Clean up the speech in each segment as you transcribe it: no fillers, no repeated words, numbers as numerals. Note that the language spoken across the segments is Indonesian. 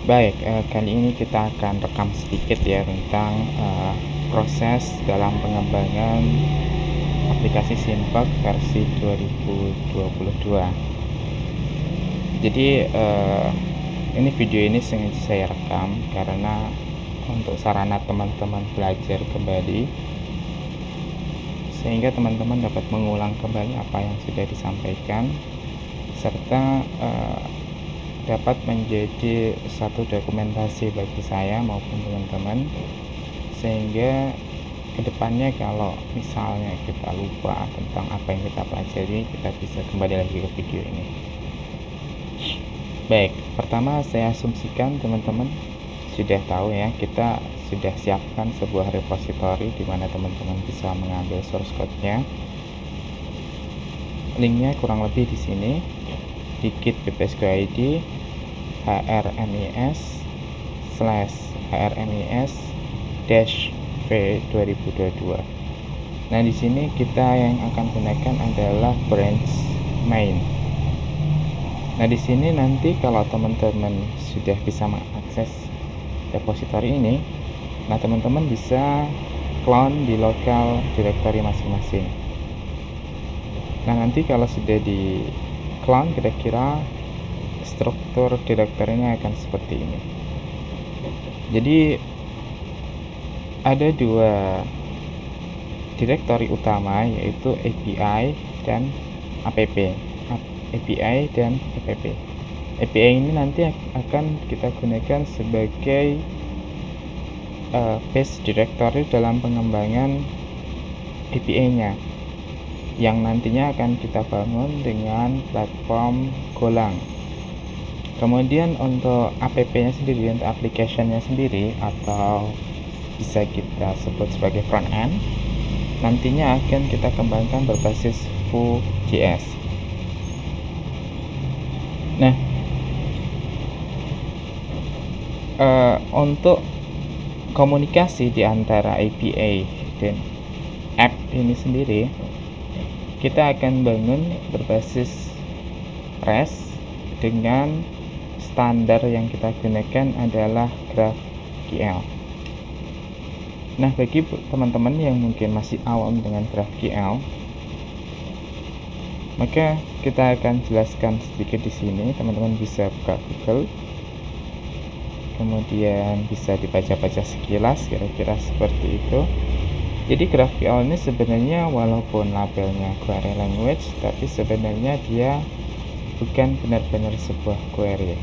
Baik, kali ini kita akan rekam sedikit ya tentang proses dalam pengembangan aplikasi Simpak versi 2022. Jadi ini video ini sengaja saya rekam karena untuk sarana teman-teman belajar kembali, sehingga teman-teman dapat mengulang kembali apa yang sudah disampaikan, serta dapat menjadi satu dokumentasi bagi saya maupun teman-teman, sehingga kedepannya kalau misalnya kita lupa tentang apa yang kita pelajari, kita bisa kembali lagi ke video ini. Baik, pertama saya asumsikan teman-teman sudah tahu ya, kita sudah siapkan sebuah repository di mana teman-teman bisa mengambil source code-nya. Linknya kurang lebih di sini, di git ppsgo.id hrmis/hrmis-v 2022. Nah, di sini kita yang akan gunakan adalah branch main. Nah, di sini nanti kalau teman-teman sudah bisa mengakses repository ini, nah teman-teman bisa clone di local directory masing-masing. Nah, nanti kalau sudah di clone, kira-kira struktur direktorinya akan seperti ini. Jadi ada dua direktori utama, yaitu API dan app. API dan app. API ini nanti akan kita gunakan sebagai base directory dalam pengembangan API-nya, yang nantinya akan kita bangun dengan platform Golang. Kemudian untuk app-nya sendiri, untuk application-nya sendiri, atau bisa kita sebut sebagai front end, nantinya akan kita kembangkan berbasis Vue.js. Nah, untuk komunikasi di antara API dan app ini sendiri, kita akan bangun berbasis REST dengan standar yang kita gunakan adalah GraphQL. Nah, bagi teman-teman yang mungkin masih awam dengan GraphQL, maka kita akan jelaskan sedikit di sini. Teman-teman bisa buka Google, kemudian bisa dibaca-baca sekilas, kira-kira seperti itu. Jadi GraphQL ini sebenarnya walaupun labelnya query language, tapi sebenarnya dia bukan benar-benar sebuah query,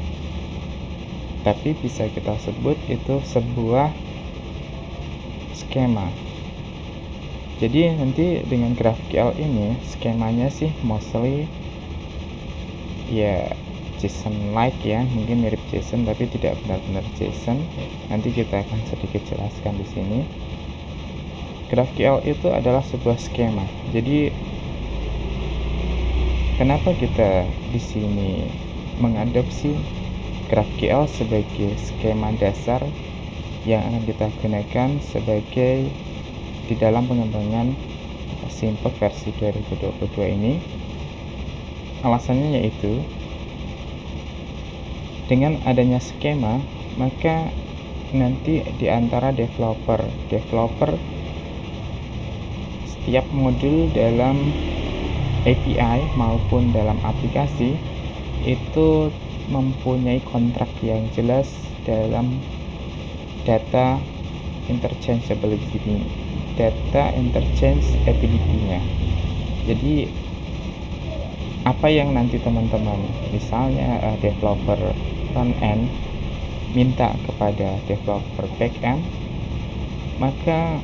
tapi bisa kita sebut itu sebuah skema. Jadi nanti dengan GraphQL ini skemanya sih mostly ya JSON like ya, mungkin mirip JSON tapi tidak benar-benar JSON. Nanti kita akan sedikit jelaskan di sini. GraphQL itu adalah sebuah skema. Jadi kenapa kita di sini mengadopsi GraphQL sebagai skema dasar yang akan kita gunakan sebagai di dalam pengembangan Simpak versi 2022 ini? Alasannya yaitu dengan adanya skema, maka nanti di antara developer setiap modul dalam API maupun dalam aplikasi itu mempunyai kontrak yang jelas dalam data interchangeability-nya. Jadi apa yang nanti teman-teman, misalnya developer front end minta kepada developer back end, maka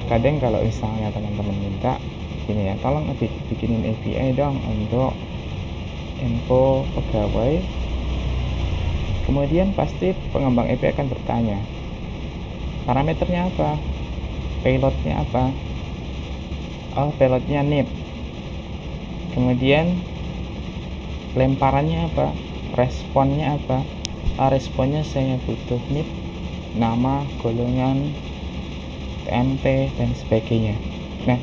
kadang kalau misalnya teman-teman minta gini ya, tolong bikinin API dong untuk info pegawai, kemudian pasti pengembang API akan bertanya parameternya apa, payloadnya apa. Oh, payloadnya NIP. Kemudian lemparannya apa, responnya apa. Responnya saya butuh NIP, nama, golongan, TMP, dan sebagainya. Nah,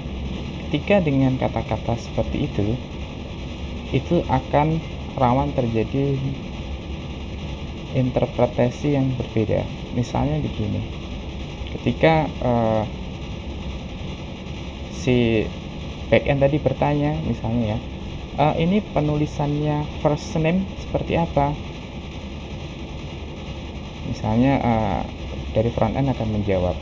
ketika dengan kata-kata seperti itu akan rawan terjadi interpretasi yang berbeda. Misalnya begini, ketika si backend tadi bertanya misalnya ya, ini penulisannya first name seperti apa, misalnya dari frontend akan menjawab,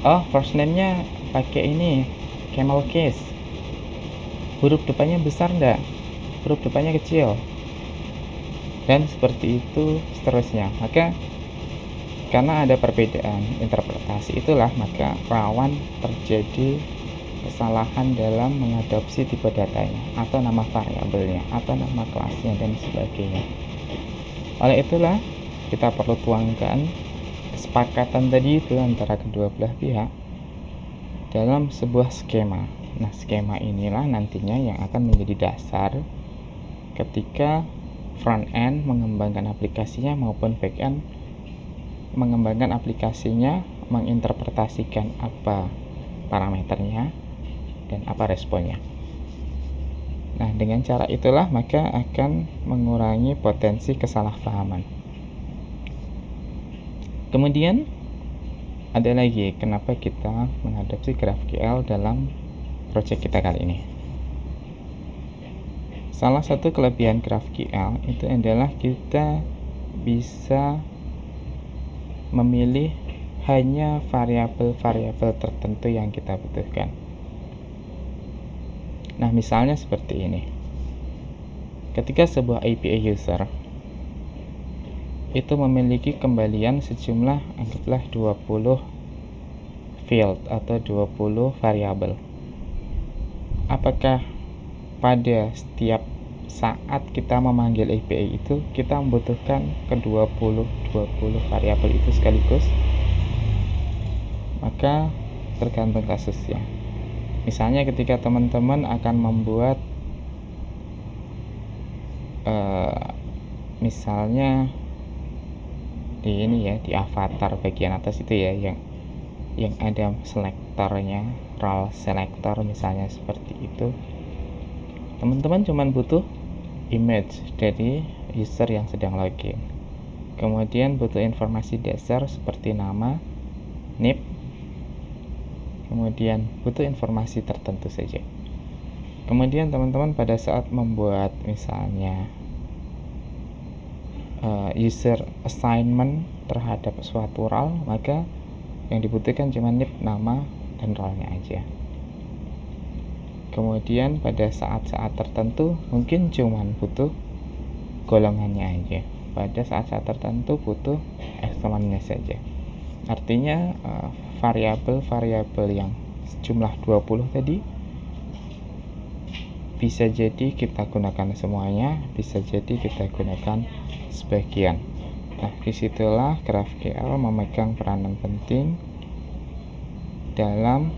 oh first name-nya pakai ini camel case, huruf depannya besar enggak, huruf depannya kecil, dan seperti itu seterusnya. Maka karena ada perbedaan interpretasi itulah maka rawan terjadi kesalahan dalam mengadopsi tipe datanya atau nama variabelnya atau nama kelasnya dan sebagainya. Oleh itulah kita perlu tuangkan kesepakatan tadi itu antara kedua belah pihak dalam sebuah skema. Nah, skema inilah nantinya yang akan menjadi dasar ketika front end mengembangkan aplikasinya maupun back end mengembangkan aplikasinya, menginterpretasikan apa parameternya dan apa responnya. Nah, dengan cara itulah maka akan mengurangi potensi kesalahpahaman. Kemudian ada lagi kenapa kita mengadopsi GraphQL dalam proyek kita kali ini. Salah satu kelebihan GraphQL itu adalah kita bisa memilih hanya variabel-variabel tertentu yang kita butuhkan. Nah, misalnya seperti ini. Ketika sebuah API user itu memiliki kembalian sejumlah anggaplah 20 field atau 20 variabel. Apakah pada setiap saat kita memanggil API itu kita membutuhkan ke 20 variabel itu sekaligus? Maka tergantung kasusnya. Misalnya ketika teman-teman akan membuat misalnya di ini ya, di avatar bagian atas itu ya, yang ada selektornya, role selector misalnya seperti itu. Teman-teman cuman butuh image dari user yang sedang login. Kemudian butuh informasi dasar seperti nama, NIP. Kemudian butuh informasi tertentu saja. Kemudian teman-teman pada saat membuat misalnya user assignment terhadap suatu role, maka yang dibutuhkan cuma NIP, nama, dan role-nya aja. Kemudian pada saat-saat tertentu mungkin cuma butuh golongannya aja. Pada saat-saat tertentu butuh echelonnya saja. Artinya variabel-variabel yang jumlah 20 tadi bisa jadi kita gunakan semuanya, bisa jadi kita gunakan sebagian. Nah, disitulah GraphQL memegang peranan penting dalam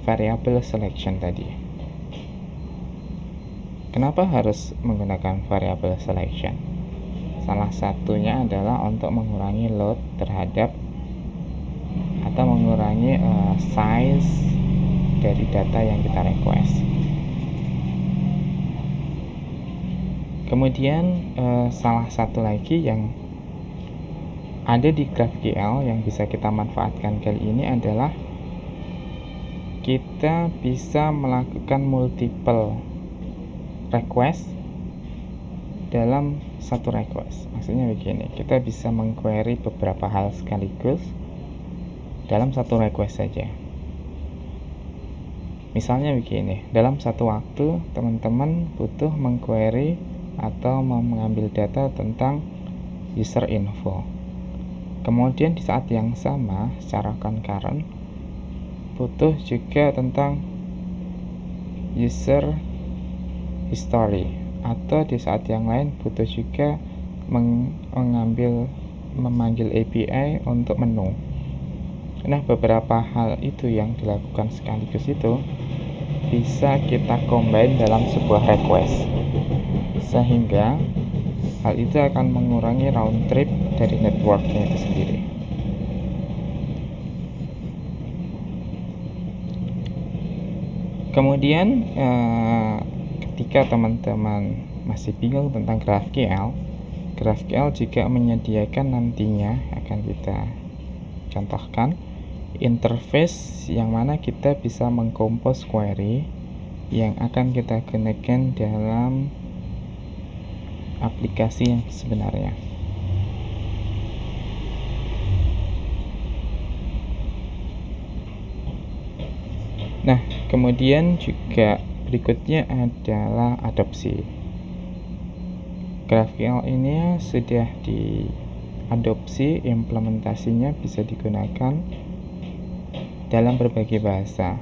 variable selection tadi. Kenapa harus menggunakan variable selection? Salah satunya adalah untuk mengurangi load terhadap atau mengurangi size dari data yang kita request. Kemudian salah satu lagi yang ada di GraphQL yang bisa kita manfaatkan kali ini adalah kita bisa melakukan multiple request dalam satu request. Maksudnya begini, kita bisa mengquery beberapa hal sekaligus dalam satu request saja. Misalnya begini, dalam satu waktu teman-teman butuh mengquery atau mengambil data tentang user info. Kemudian di saat yang sama secara concurrent butuh juga tentang user history, atau di saat yang lain butuh juga memanggil API untuk menu. Nah, beberapa hal itu yang dilakukan sekaligus itu bisa kita combine dalam sebuah request, sehingga hal itu akan mengurangi round trip dari networknya itu sendiri. Kemudian ketika teman-teman masih bingung tentang GraphQL, GraphQL juga menyediakan nantinya akan kita contohkan interface yang mana kita bisa mengkompos query yang akan kita gunakan dalam aplikasi yang sebenarnya. Nah, kemudian juga berikutnya adalah adopsi. GraphQL ini sudah diadopsi, implementasinya bisa digunakan dalam berbagai bahasa,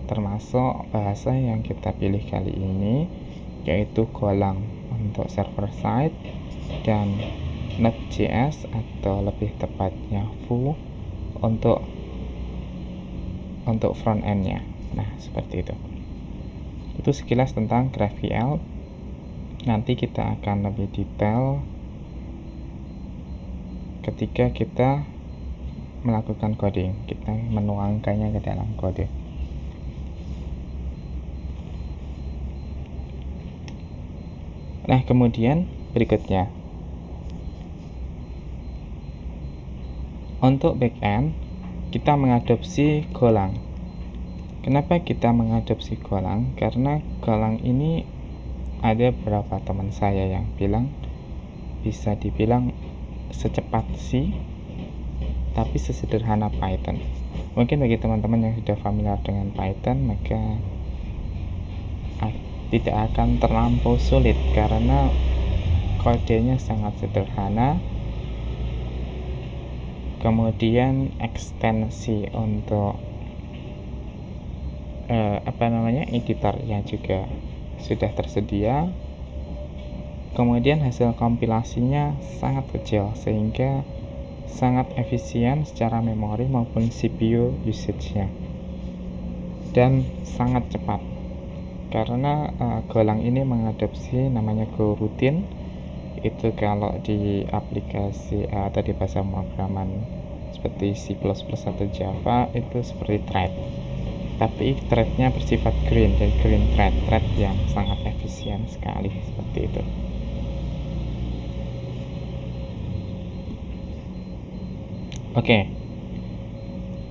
termasuk bahasa yang kita pilih kali ini, yaitu Golang untuk server side dan Node.js atau lebih tepatnya Vue untuk front end-nya. Nah, seperti itu. Itu sekilas tentang GraphQL. Nanti kita akan lebih detail ketika kita melakukan coding, kita menuangkannya ke dalam kode. Nah, kemudian berikutnya untuk backend kita mengadopsi Golang. Kenapa kita mengadopsi Golang? Karena Golang ini ada beberapa teman saya yang bilang bisa dibilang secepat C tapi sesederhana Python. Mungkin bagi teman-teman yang sudah familiar dengan Python, maka tidak akan terlampau sulit karena kodenya sangat sederhana. Kemudian ekstensi untuk editornya juga sudah tersedia. Kemudian hasil kompilasinya sangat kecil sehingga sangat efisien secara memori maupun CPU usage-nya, dan sangat cepat karena Golang ini mengadopsi namanya GoRoutine. Itu kalau di aplikasi atau di bahasa pemrograman seperti C++ atau Java itu seperti thread, tapi threadnya bersifat green, dan green thread yang sangat efisien sekali seperti itu. Oke.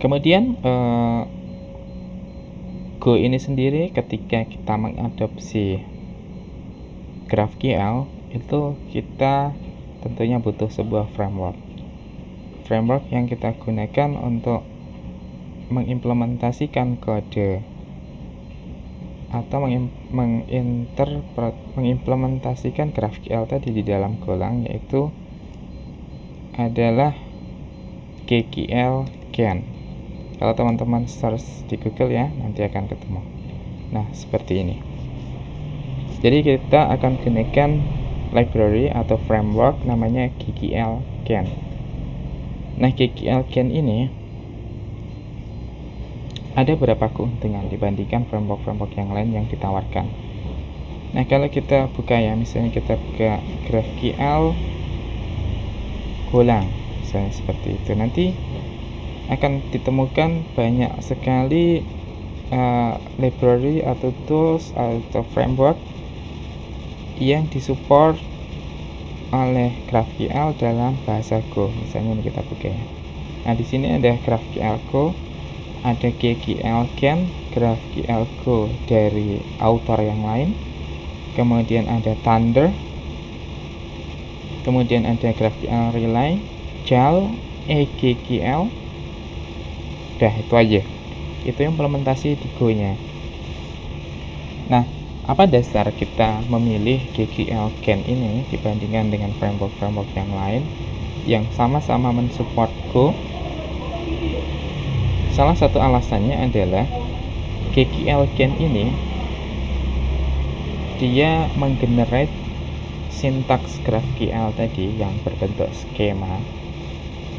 Kemudian Go ini sendiri ketika kita mengadopsi GraphQL itu kita tentunya butuh sebuah framework yang kita gunakan untuk mengimplementasikan kode atau mengimplementasikan GraphQL tadi di dalam Golang, yaitu adalah GQL-Gen. Kalau teman-teman search di Google ya, nanti akan ketemu. Nah, seperti ini. Jadi kita akan gunakan library atau framework namanya GQL-Gen. Nah, GQL-Gen ini ada beberapa keuntungan dibandingkan framework-framework yang lain yang ditawarkan. Nah, kalau kita buka ya, misalnya kita buka GraphQL Golang, misalnya seperti itu, nanti akan ditemukan banyak sekali library atau tools atau framework yang disupport oleh GraphQL dalam bahasa Go. Misalnya ini kita buka ya. Nah, di sini ada GraphQL Go, ada GQL-Gen, GraphQL Go dari author yang lain, kemudian ada Thunder, kemudian ada GraphQL Relay, JAL, eGQL. Udah, itu aja. Itu implementasi di Go-nya. Nah, apa dasar kita memilih GQL-Gen ini dibandingkan dengan framework-framework yang lain yang sama-sama mensupport Go? Salah satu alasannya adalah GQL-Gen ini dia menggenerate sintaks GraphQL tadi yang berbentuk skema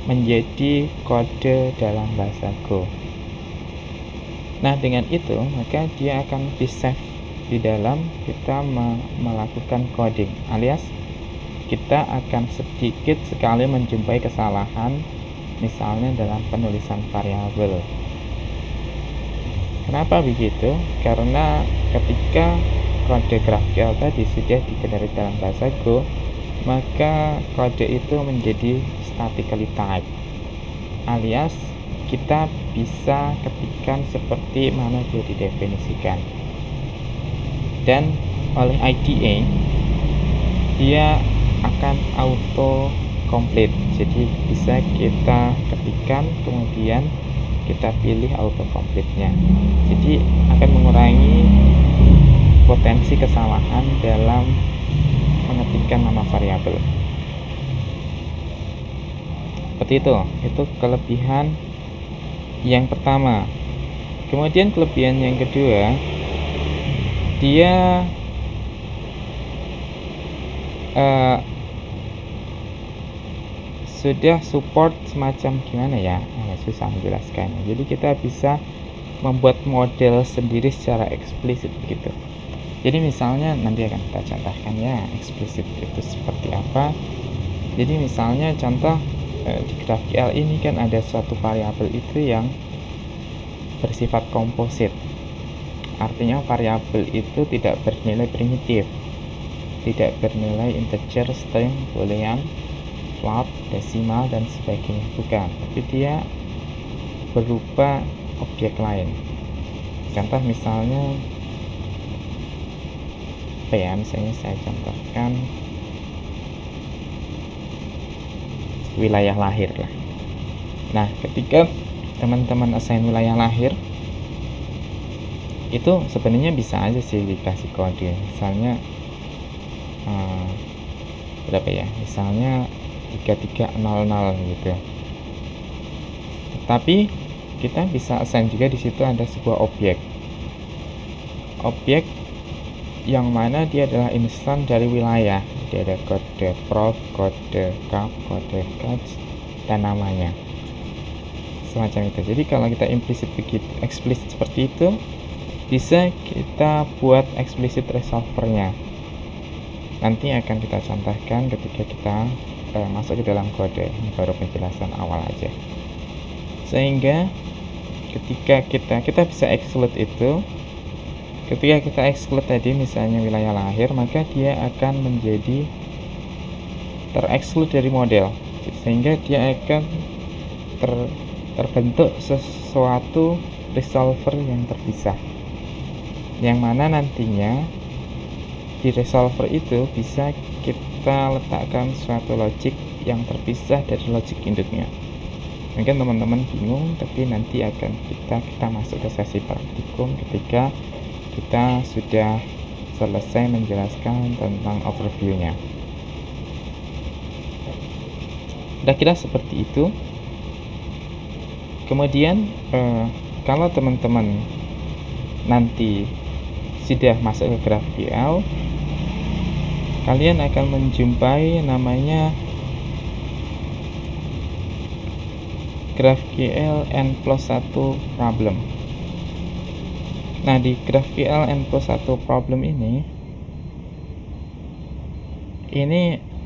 menjadi kode dalam bahasa Go. Nah, dengan itu maka dia akan bisa di dalam kita melakukan coding, alias kita akan sedikit sekali menjumpai kesalahan, misalnya dalam penulisan variabel. Kenapa begitu? Karena ketika kode GraphQL tadi sudah digenerate dalam bahasa Go, maka kode itu menjadi statically typed, alias kita bisa ketikkan seperti mana dia didefinisikan. Dan oleh IDE dia akan auto complete, jadi bisa kita ketikkan kemudian kita pilih auto complete-nya, jadi akan mengurangi potensi kesalahan dalam mengetikkan nama variabel. Seperti itu kelebihan yang pertama. Kemudian kelebihan yang kedua, dia sudah support semacam gimana ya, susah menjelaskannya. Jadi kita bisa membuat model sendiri secara eksplisit gitu. Jadi misalnya nanti akan kita contohkan ya eksplisit itu seperti apa. Jadi misalnya contoh di GraphQL ini kan ada suatu variabel itu yang bersifat komposit. Artinya variabel itu tidak bernilai primitif, tidak bernilai integer, string, boolean, float, desimal dan sebagainya, bukan, tapi dia berupa objek lain. Contoh misalnya apa ya, misalnya saya contohkan wilayah lahir lah. Nah, ketika teman-teman assign wilayah lahir itu sebenarnya bisa aja sih dikasih kode, misalnya berapa ya, misalnya 3300 gitu. Tapi kita bisa assign juga di situ ada sebuah objek yang mana dia adalah instan dari wilayah. Dia ada kode proc, kode cap, kode catch, dan namanya semacam itu. Jadi kalau kita implisit begitu, eksplisit seperti itu, bisa kita buat explicit resolvernya. Nanti akan kita contohkan ketika kita masuk ke dalam kode. Ini baru penjelasan awal aja. Sehingga ketika kita bisa exclude itu, ketika kita exclude tadi misalnya wilayah lahir, maka dia akan menjadi terexclude dari model, sehingga dia akan terbentuk sesuatu resolver yang terpisah, yang mana nantinya di resolver itu bisa kita letakkan suatu logic yang terpisah dari logic induknya. Mungkin teman-teman bingung, tapi nanti akan kita masuk ke sesi praktikum ketika kita sudah selesai menjelaskan tentang overview-nya. Kira-kira seperti itu. Kemudian kalau teman-teman nanti sudah masuk ke GraphQL, kalian akan menjumpai namanya GraphQL N+1 problem. Nah, di GraphQL N+1 problem ini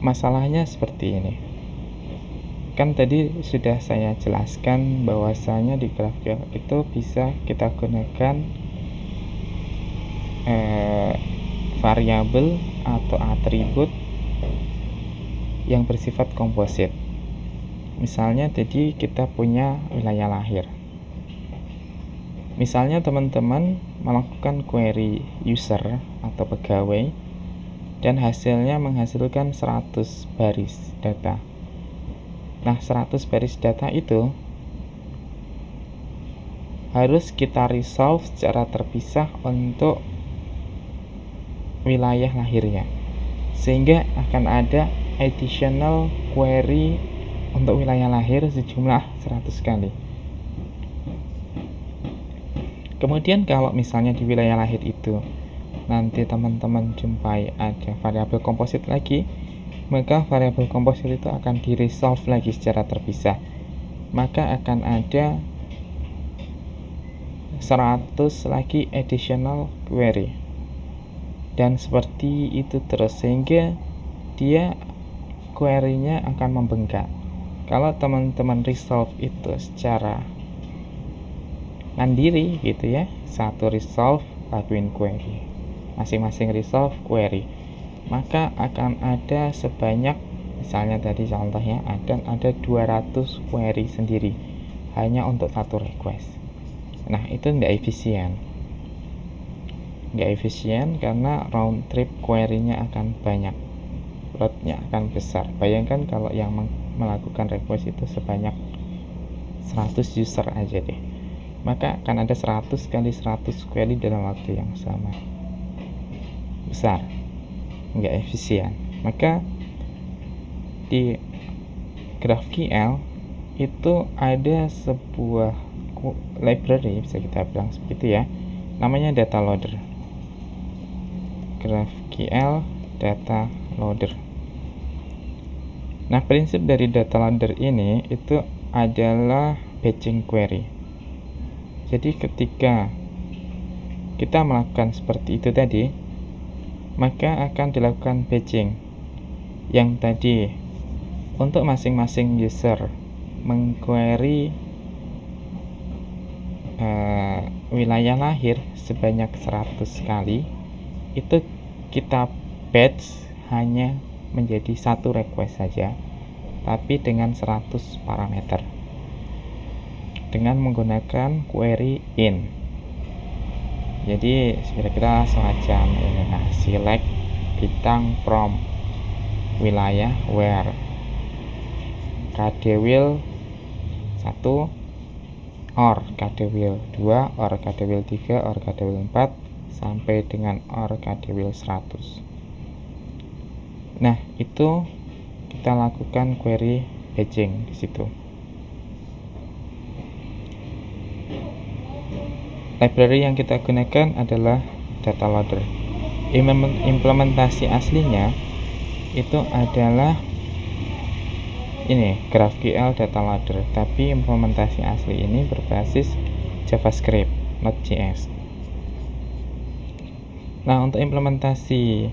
masalahnya seperti ini. Kan tadi sudah saya jelaskan bahwasanya di GraphQL itu bisa kita gunakan variabel atau atribut yang bersifat komposit. Misalnya tadi kita punya wilayah lahir. Misalnya teman-teman melakukan query user atau pegawai dan hasilnya menghasilkan 100 baris data. Nah, 100 baris data itu harus kita resolve secara terpisah untuk wilayah lahirnya, sehingga akan ada additional query untuk wilayah lahir sejumlah 100 kali. Kemudian kalau misalnya di wilayah lahir itu nanti teman-teman jumpai ada variabel komposit lagi, maka variabel komposit itu akan di resolve lagi secara terpisah, maka akan ada 100 lagi additional query, dan seperti itu terus, sehingga dia query-nya akan membengkak. Kalau teman-teman resolve itu secara mandiri gitu ya, satu resolve lakuin query, masing-masing resolve query, maka akan ada sebanyak, misalnya tadi contohnya ada 200 query sendiri hanya untuk satu request. Nah, itu tidak efisien karena round trip query-nya akan banyak, load-nya akan besar. Bayangkan kalau yang melakukan request itu sebanyak 100 user aja deh, maka akan ada 100 kali 100 query dalam waktu yang sama, besar, nggak efisien. Maka di GraphQL itu ada sebuah library, bisa kita bilang seperti ya, namanya data loader. GraphQL data loader. Nah, prinsip dari data loader ini itu adalah batching query. Jadi ketika kita melakukan seperti itu tadi, maka akan dilakukan batching. Yang tadi untuk masing-masing user mengquery wilayah lahir sebanyak 100 kali, itu kita batch hanya menjadi satu request saja, tapi dengan 100 parameter dengan menggunakan query in. Jadi kira-kira semacam ini, nah, select bintang from wilayah where kdwheel 1 or kdwheel 2 or kdwheel 3 or kdwheel 4 sampai dengan or kdwheel 100. Nah, itu kita lakukan query batching di situ. Library yang kita gunakan adalah data loader. Implementasi aslinya itu adalah ini, GraphQL data loader, tapi implementasi asli ini berbasis JavaScript, Node.js. Nah, untuk implementasi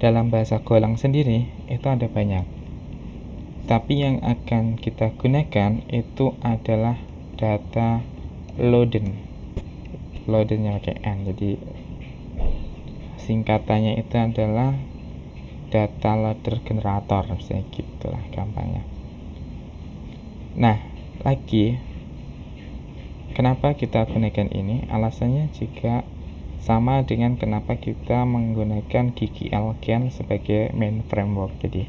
dalam bahasa Golang sendiri itu ada banyak, tapi yang akan kita gunakan itu adalah data loadernya pakai N, jadi singkatannya itu adalah data loader generator, misalnya gitulah gampangnya. Nah, lagi kenapa kita gunakan ini? Alasannya juga sama dengan kenapa kita menggunakan GGLGen sebagai main framework. Jadi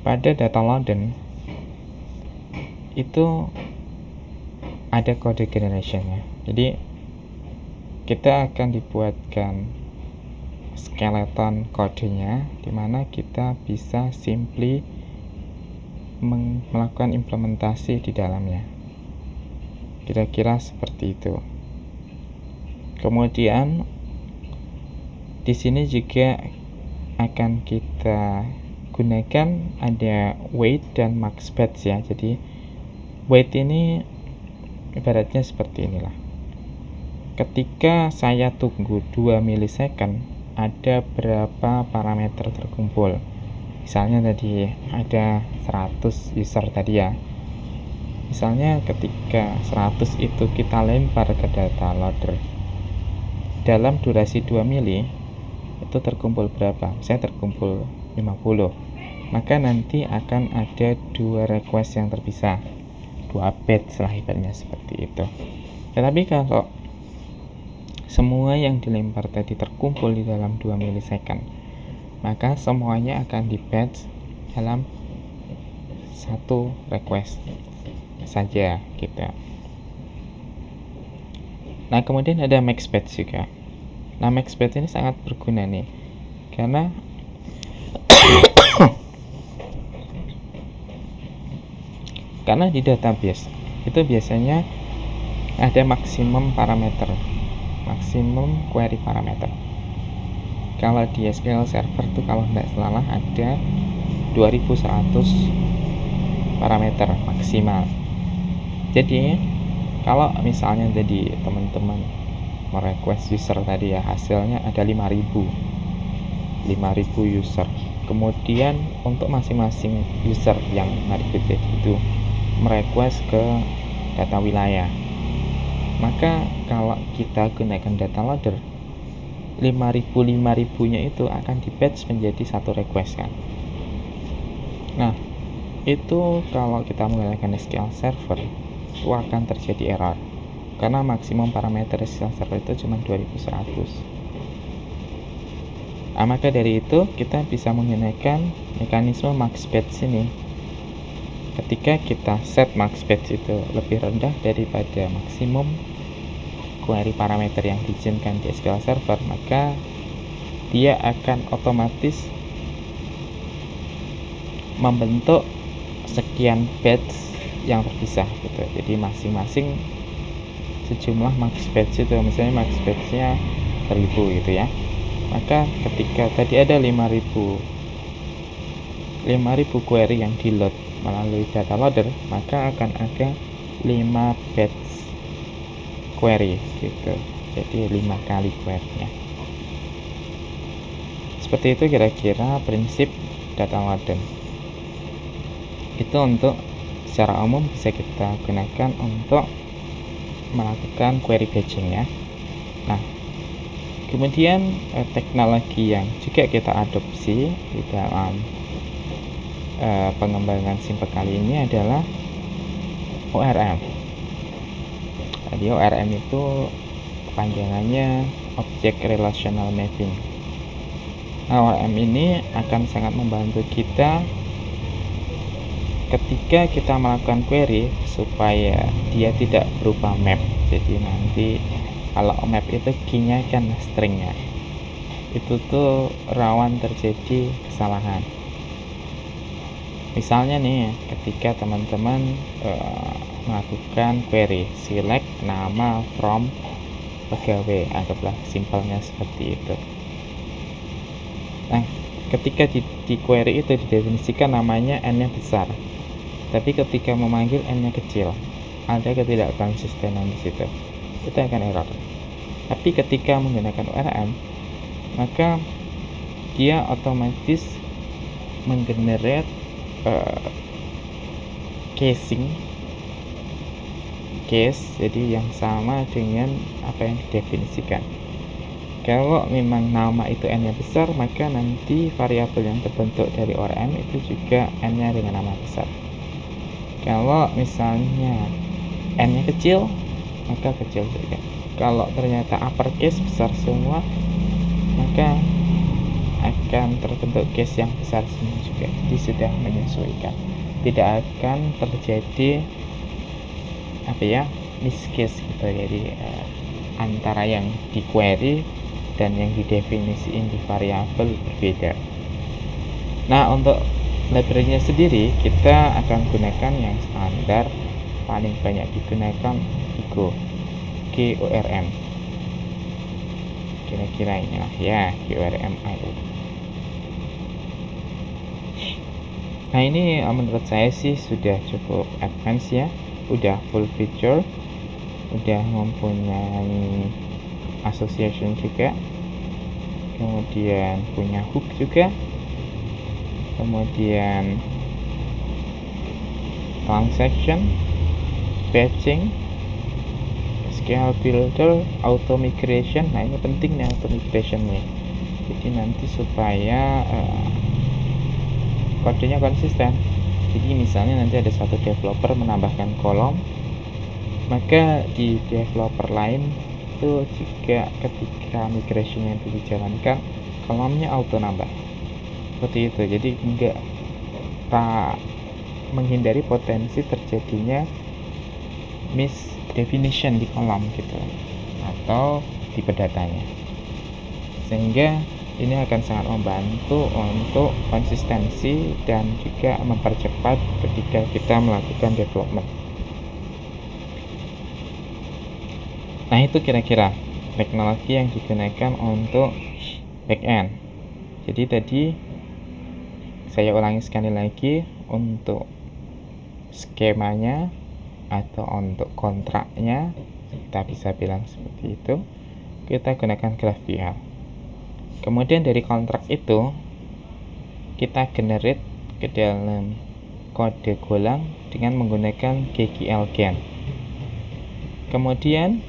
pada data loader itu ada kode generationnya. Jadi kita akan dibuatkan skeleton kodenya, dimana kita bisa simply melakukan implementasi di dalamnya. Kira-kira seperti itu. Kemudian di sini juga akan kita gunakan ada wait dan max batch ya. Jadi wait ini ibaratnya seperti inilah. Ketika saya tunggu 2 milisecond, ada berapa parameter terkumpul. Misalnya tadi ada 100 user tadi ya. Misalnya ketika 100 itu kita lempar ke data loader, dalam durasi 2 mili itu terkumpul berapa? Misalnya terkumpul 50. Maka nanti akan ada 2 request yang terpisah, 2 batch lah ibaratnya seperti itu. Tetapi kalau semua yang dilempar tadi terkumpul di dalam 2 milisecond, maka semuanya akan di batch dalam satu request saja gitu. Nah, kemudian ada max batch juga. Nah, max batch ini sangat berguna nih, karena karena di database itu biasanya ada maksimum parameter, maksimum query parameter. Kalau di SQL Server tuh kalau tidak salah ada 2100 parameter maksimal. Jadi kalau misalnya tadi teman-teman merequest user tadi ya, hasilnya ada 5000 user. Kemudian untuk masing-masing user yang modified itu merequest ke data wilayah, maka kalau kita gunakan data loader 5000 nya itu akan di batch menjadi satu request kan. Nah, itu kalau kita menggunakan SQL Server itu akan terjadi error karena maksimum parameter SQL Server itu cuma 2100. Nah, maka dari itu kita bisa menggunakan mekanisme max batch ini. Ketika kita set max batch itu lebih rendah daripada maksimum query parameter yang diizinkan di SQL Server, maka dia akan otomatis membentuk sekian batch yang terpisah gitu. Jadi masing-masing sejumlah max batch itu, misalnya max batch-nya 1000 gitu ya. Maka ketika tadi ada 5000 query yang di load melalui data loader, maka akan ada 5 batch query gitu. Jadi 5 kali query-nya. Seperti itu kira-kira prinsip data loader. Itu untuk secara umum bisa kita gunakan untuk melakukan query batching ya. Nah, kemudian teknologi yang juga kita adopsi di dalam pengembangan Simpek kali ini adalah ORM. Jadi ORM itu kepanjangannya Object Relational Mapping. Nah, ORM ini akan sangat membantu kita ketika kita melakukan query supaya dia tidak berupa map. Jadi nanti kalau map itu key-nya kan string-nya, itu tuh rawan terjadi kesalahan. Misalnya nih, ketika teman-teman melakukan query select nama from pegawai, anggaplah simpelnya seperti itu. Nah, ketika di query itu didefinisikan namanya n-nya besar, tapi ketika memanggil n-nya kecil, ada ketidakkonsistenan di situ, itu akan error. Tapi ketika menggunakan ORM, maka dia otomatis menggenerate case jadi yang sama dengan apa yang didefinisikan. Kalau memang nama itu n-nya besar, maka nanti variabel yang terbentuk dari ORM itu juga n-nya dengan nama besar. Kalau misalnya n-nya kecil, maka kecil juga. Kalau ternyata uppercase besar semua, maka akan terbentuk case yang besar semua juga. Jadi sudah menyesuaikan, tidak akan terjadi miscase gitu. Jadi antara yang di query dan yang didefinisiin di variabel berbeda. Nah, untuk library-nya sendiri kita akan gunakan yang standar, paling banyak digunakan GORM. Kira-kira inilah ya GORM-IO. Nah, ini menurut saya sih sudah cukup advance ya, udah full feature, udah mempunyai association juga, kemudian punya hook juga, kemudian transaction, batching, SQL builder, auto migration. Nah, ini penting nih auto migration nih. Jadi nanti supaya kodenya konsisten. Jadi misalnya nanti ada satu developer menambahkan kolom, maka di developer lain itu juga ketika migration itu dijalankan, kolomnya auto nambah. Seperti itu. Jadi enggak menghindari potensi terjadinya misdefinition di kolom gitu atau tipe datanya, sehingga ini akan sangat membantu untuk konsistensi dan juga mempercepat ketika kita melakukan development. Nah, itu kira-kira teknologi yang digunakan untuk backend. Jadi tadi saya ulangi sekali lagi, untuk skemanya atau untuk kontraknya kita bisa bilang seperti itu, kita gunakan GraphQL. Kemudian dari kontrak itu kita generate ke dalam kode Golang dengan menggunakan GGLGen. Kemudian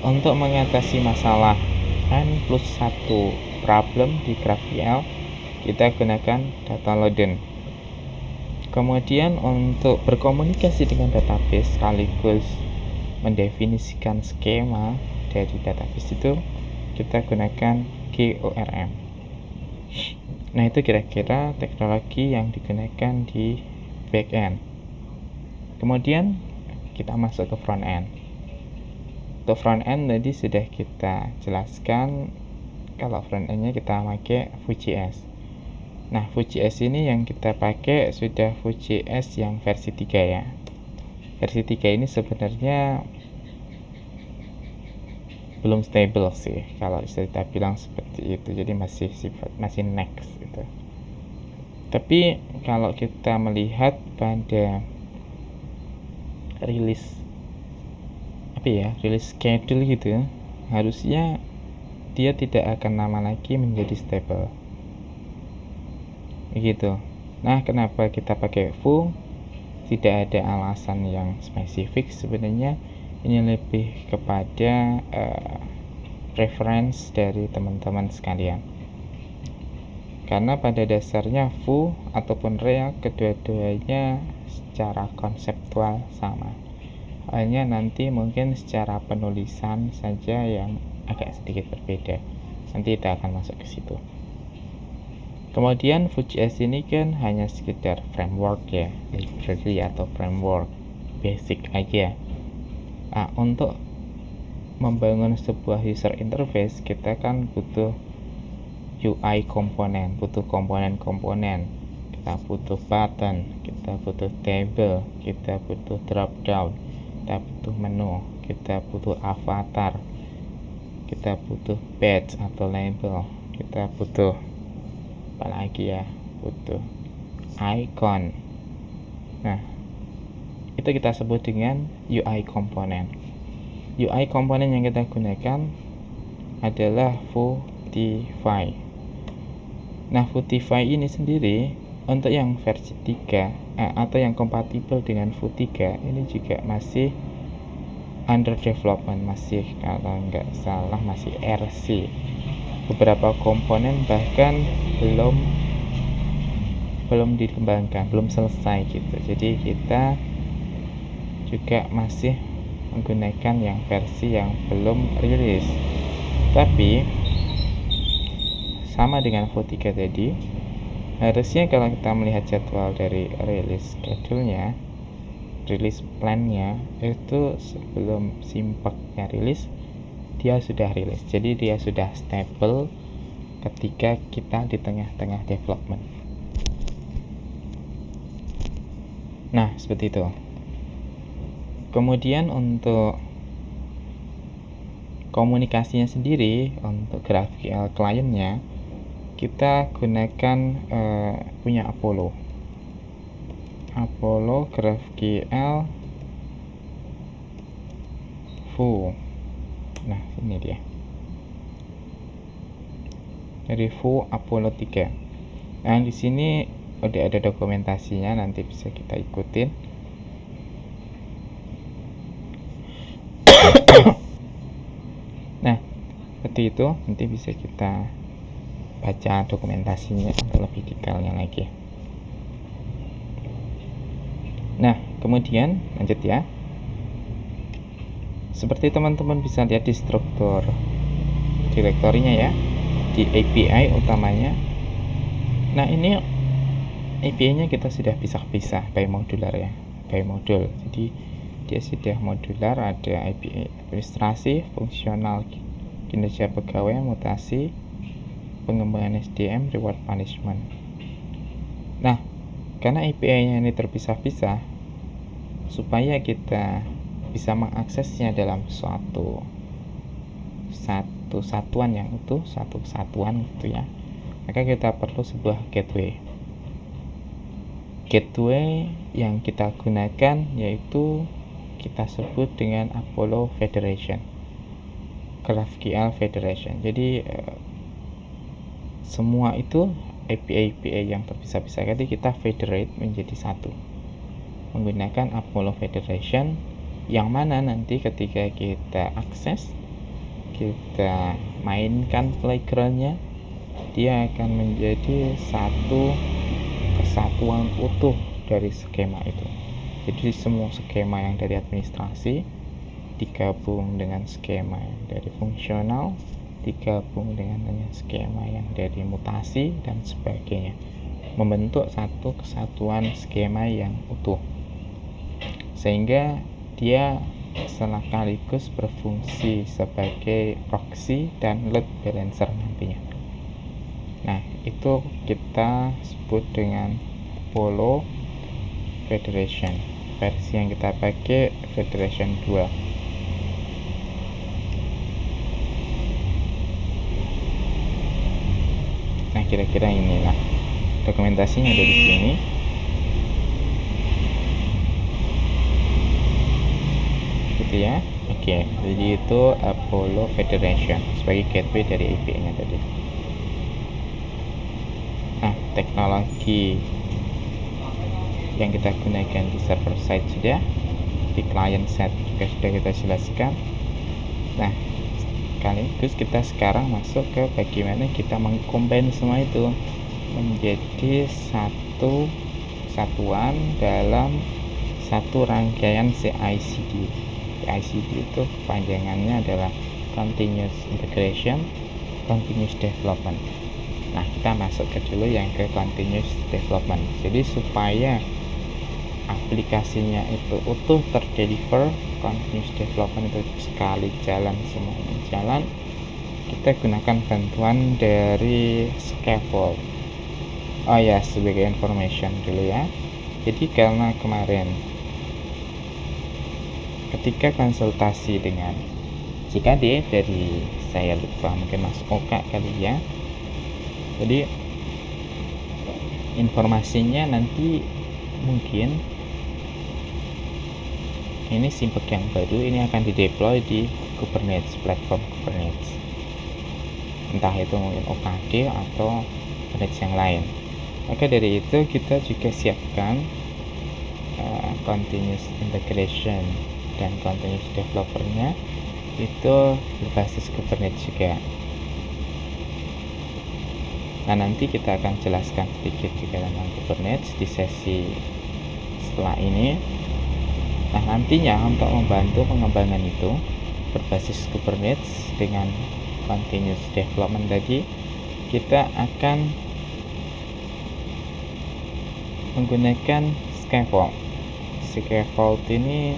untuk mengatasi masalah n plus 1 problem di GraphQL, kita gunakan data loaden. Kemudian untuk berkomunikasi dengan database sekaligus mendefinisikan skema dari database itu, kita gunakan GORM. Nah, itu kira-kira teknologi yang digunakan di backend. Kemudian kita masuk ke front end. Untuk front end tadi sudah kita jelaskan, kalau front endnya kita pakai Vue.js. Nah, Vue.js ini yang kita pakai sudah Vue.js yang versi 3 ya. Versi 3 ini sebenarnya belum stable sih, kalau kita bilang seperti itu. Jadi masih next gitu. Tapi kalau kita melihat pada rilis schedule gitu, harusnya dia tidak akan lama lagi menjadi stable gitu. Nah, kenapa kita pakai Vue? Tidak ada alasan yang spesifik sebenarnya. Ini lebih kepada preference dari teman-teman sekalian, karena pada dasarnya Vue ataupun React kedua-duanya secara konseptual sama, hanya nanti mungkin secara penulisan saja yang agak sedikit berbeda. Nanti kita akan masuk ke situ. Kemudian Vue.js ini kan hanya sekedar framework ya, library atau framework basic aja. Nah, untuk membangun sebuah user interface, kita kan butuh UI komponen, butuh komponen-komponen. Kita butuh button, kita butuh table, kita butuh drop down, kita butuh menu, kita butuh avatar, kita butuh badge atau label, kita butuh apa lagi ya, butuh icon. Nah, itu kita sebut dengan UI komponen. UI komponen yang kita gunakan adalah Vuetify. Nah, Vuetify ini sendiri untuk yang versi 3 atau yang kompatibel dengan Vue 3 ini juga masih under development, masih kalau nggak salah masih RC. Beberapa komponen bahkan belum dikembangkan, belum selesai gitu. Jadi kita juga masih menggunakan yang versi yang belum rilis. Tapi sama dengan Vue 3 tadi, harusnya kalau kita melihat jadwal dari rilis schedule-nya, rilis plan-nya, itu sebelum simpaknya rilis, dia sudah rilis. Jadi dia sudah stable ketika kita di tengah-tengah development. Nah, seperti itu. Kemudian untuk komunikasinya sendiri, untuk GraphQL client-nya, kita gunakan punya Apollo GraphQL Vue. Nah, ini dia dari Vue Apollo 3. Nah, di sini udah ada dokumentasinya, nanti bisa kita ikutin. Nah, seperti itu, nanti bisa kita baca dokumentasinya untuk lebih detailnya lagi. Nah, kemudian lanjut ya. Seperti teman-teman bisa lihat di struktur direktorinya ya, di API utamanya. Nah, ini API-nya kita sudah pisah-pisah by modular ya, by modul. Jadi dia sudah modular, ada API administrasi, fungsional, kinerja pegawai, mutasi, pengembangan SDM, reward punishment. Nah, karena API-nya ini terpisah-pisah, supaya kita bisa mengaksesnya dalam satu satuan yang utuh, satu kesatuan gitu ya, maka kita perlu sebuah gateway. Gateway yang kita gunakan yaitu kita sebut dengan Apollo Federation, GraphQL Federation. Jadi semua itu API yang terpisah-pisah tadi kita federate menjadi satu menggunakan Apollo Federation, yang mana nanti ketika kita akses, kita mainkan playgroundnya, dia akan menjadi satu kesatuan utuh dari skema itu. Jadi semua skema yang dari administrasi digabung dengan skema yang dari fungsional, digabung dengan skema yang dari mutasi dan sebagainya, membentuk satu kesatuan skema yang utuh, sehingga dia sekaligus berfungsi sebagai proxy dan load balancer nantinya. Nah, itu kita sebut dengan Apollo Federation. Versi yang kita pakai Federation 2. Nah, kira-kira inilah dokumentasinya ada di sini. Gitu ya. Oke, jadi itu Apollo Federation sebagai gateway dari API-nya tadi. Nah, teknologi yang kita gunakan di server side sudah, di client side juga sudah kita jelaskan. Nah, sekaligus kita sekarang masuk ke bagaimana kita mengcombine semua itu menjadi satu kesatuan dalam satu rangkaian CI/CD. CI/CD itu kepanjangannya adalah Continuous Integration, Continuous Development. Nah, kita masuk ke dulu yang ke Continuous Development. Jadi supaya aplikasinya itu utuh terdeliver, Continuous Development itu sekali jalan semuanya jalan, kita gunakan bantuan dari Scaffold. Oh ya, sebagai information dulu ya. Jadi karena kemarin ketika konsultasi dengan JKD dari saya lupa, mungkin Mas Oka kali ya, jadi informasinya nanti mungkin ini Simpek yang baru ini akan dideploy di Kubernetes, platform Kubernetes, entah itu mungkin OKD atau Kubernetes yang lain. Maka dari itu kita juga siapkan continuous integration dan continuous developernya itu berbasis Kubernetes juga. Nah, nanti kita akan jelaskan sedikit juga tentang Kubernetes di sesi setelah ini. Nah, nantinya untuk membantu pengembangan itu berbasis Kubernetes dengan continuous development tadi, kita akan menggunakan Scaffold. Scaffold ini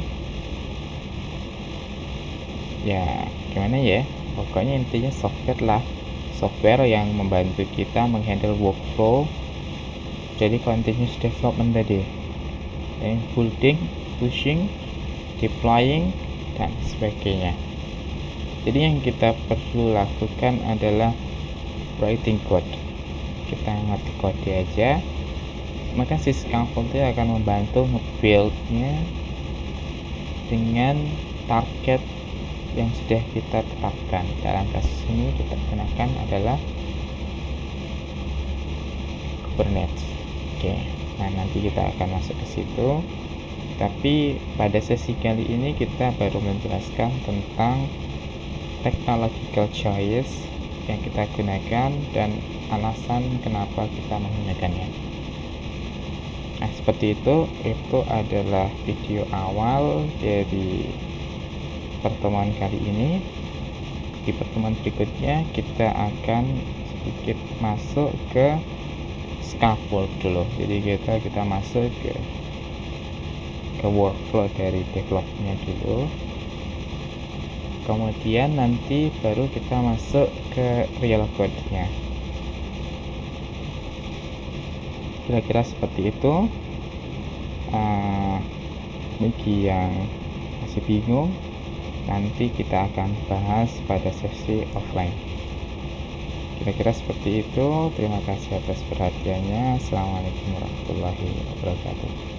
ya gimana ya, pokoknya intinya software yang membantu kita menghandle workflow jadi continuous development tadi, building, pushing, deploying, dan sebagainya. Jadi yang kita perlu lakukan adalah writing code. Kita ngerti kode aja, maka si Scaffold itu akan membantu nge-build-nya dengan target yang sudah kita tetapkan. Dalam kasus ini kita gunakan adalah Kubernetes. Oke, nah nanti kita akan masuk ke situ. Tapi pada sesi kali ini kita baru menjelaskan tentang technological choice yang kita gunakan dan alasan kenapa kita menggunakannya. Nah, seperti itu adalah video awal dari pertemuan kali ini. Di pertemuan berikutnya kita akan sedikit masuk ke Scaffold dulu. Jadi kita masuk ke workflow dari developnya dulu, kemudian nanti baru kita masuk ke real code-nya. Kira-kira seperti itu. Bagi yang masih bingung, nanti kita akan bahas pada sesi offline. Kira-kira seperti itu. Terima kasih atas perhatiannya. Assalamualaikum warahmatullahi wabarakatuh.